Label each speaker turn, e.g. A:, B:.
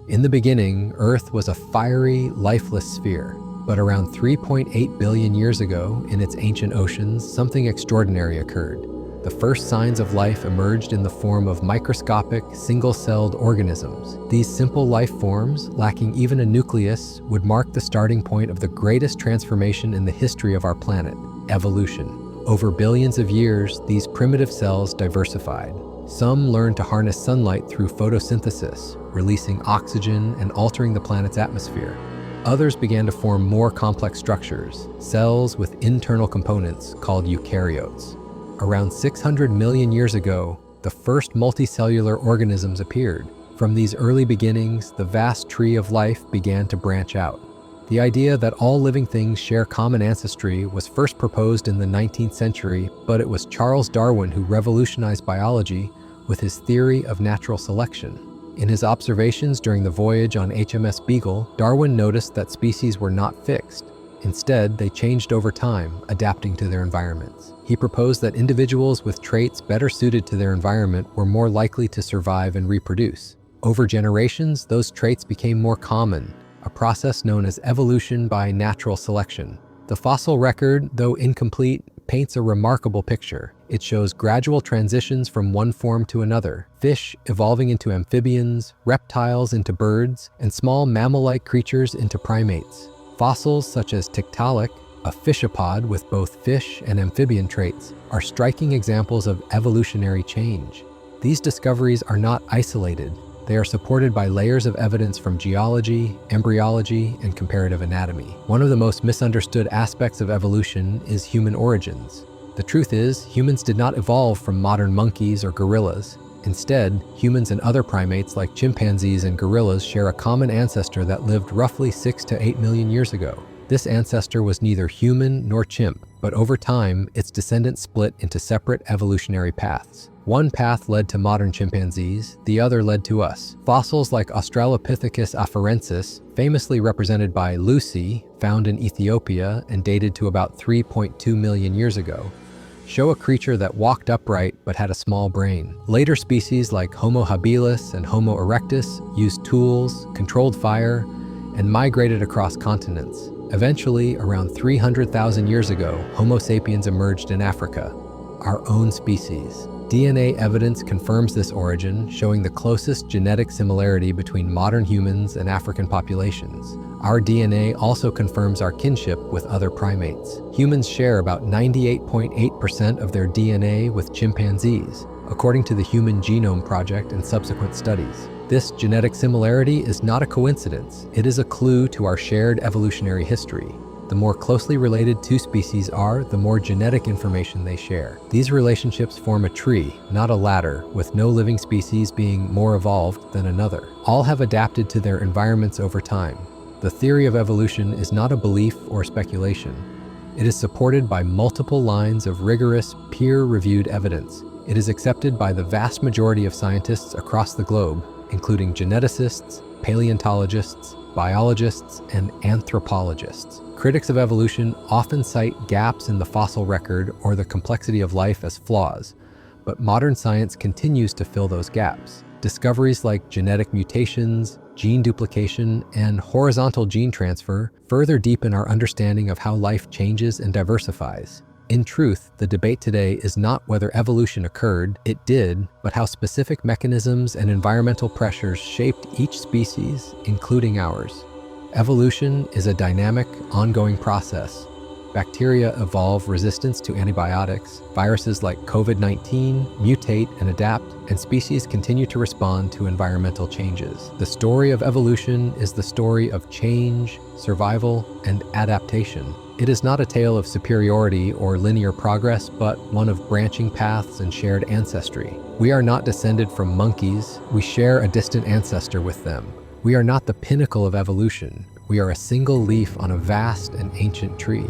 A: In the beginning, Earth was a fiery, lifeless sphere. But around 3.8 billion years ago, in its ancient oceans, something extraordinary occurred. The first signs of life emerged in the form of microscopic, single-celled organisms. These simple life forms, lacking even a nucleus, would mark the starting point of the greatest transformation in the history of our planet, evolution. Over billions of years, these primitive cells diversified. Some learned to harness sunlight through photosynthesis, releasing oxygen and altering the planet's atmosphere. Others began to form more complex structures, cells with internal components called eukaryotes. Around 600 million years ago, the first multicellular organisms appeared. From these early beginnings, the vast tree of life began to branch out. The idea that all living things share common ancestry was first proposed in the 19th century, but it was Charles Darwin who revolutionized biology with his theory of natural selection. In his observations during the voyage on HMS Beagle, Darwin noticed that species were not fixed. Instead, they changed over time, adapting to their environments. He proposed that individuals with traits better suited to their environment were more likely to survive and reproduce. Over generations, those traits became more common, a process known as evolution by natural selection. The fossil record, though incomplete, paints a remarkable picture. It shows gradual transitions from one form to another, fish evolving into amphibians, reptiles into birds, and small mammal-like creatures into primates. Fossils such as Tiktaalik, a fishapod with both fish and amphibian traits, are striking examples of evolutionary change. These discoveries are not isolated. They are supported by layers of evidence from geology, embryology, and comparative anatomy. One of the most misunderstood aspects of evolution is human origins. The truth is, humans did not evolve from modern monkeys or gorillas. Instead, humans and other primates like chimpanzees and gorillas share a common ancestor that lived roughly 6 to 8 million years ago. This ancestor was neither human nor chimp, but over time, its descendants split into separate evolutionary paths. One path led to modern chimpanzees, the other led to us. Fossils like Australopithecus afarensis, famously represented by Lucy, found in Ethiopia and dated to about 3.2 million years ago, show a creature that walked upright but had a small brain. Later species like Homo habilis and Homo erectus used tools, controlled fire, and migrated across continents. Eventually, around 300,000 years ago, Homo sapiens emerged in Africa, our own species. DNA evidence confirms this origin, showing the closest genetic similarity between modern humans and African populations. Our DNA also confirms our kinship with other primates. Humans share about 98.8% of their DNA with chimpanzees, according to the Human Genome Project and subsequent studies. This genetic similarity is not a coincidence. It is a clue to our shared evolutionary history. The more closely related two species are, the more genetic information they share. These relationships form a tree, not a ladder, with no living species being more evolved than another. All have adapted to their environments over time. The theory of evolution is not a belief or speculation. It is supported by multiple lines of rigorous, peer-reviewed evidence. It is accepted by the vast majority of scientists across the globe, including geneticists, paleontologists, biologists, and anthropologists. Critics of evolution often cite gaps in the fossil record or the complexity of life as flaws, but modern science continues to fill those gaps. Discoveries like genetic mutations, gene duplication, and horizontal gene transfer further deepen our understanding of how life changes and diversifies. In truth, the debate today is not whether evolution occurred, it did, but how specific mechanisms and environmental pressures shaped each species, including ours. Evolution is a dynamic, ongoing process. Bacteria evolve resistance to antibiotics, viruses like COVID-19 mutate and adapt, and species continue to respond to environmental changes. The story of evolution is the story of change, survival, and adaptation. It is not a tale of superiority or linear progress, but one of branching paths and shared ancestry. We are not descended from monkeys, we share a distant ancestor with them. We are not the pinnacle of evolution. We are a single leaf on a vast and ancient tree.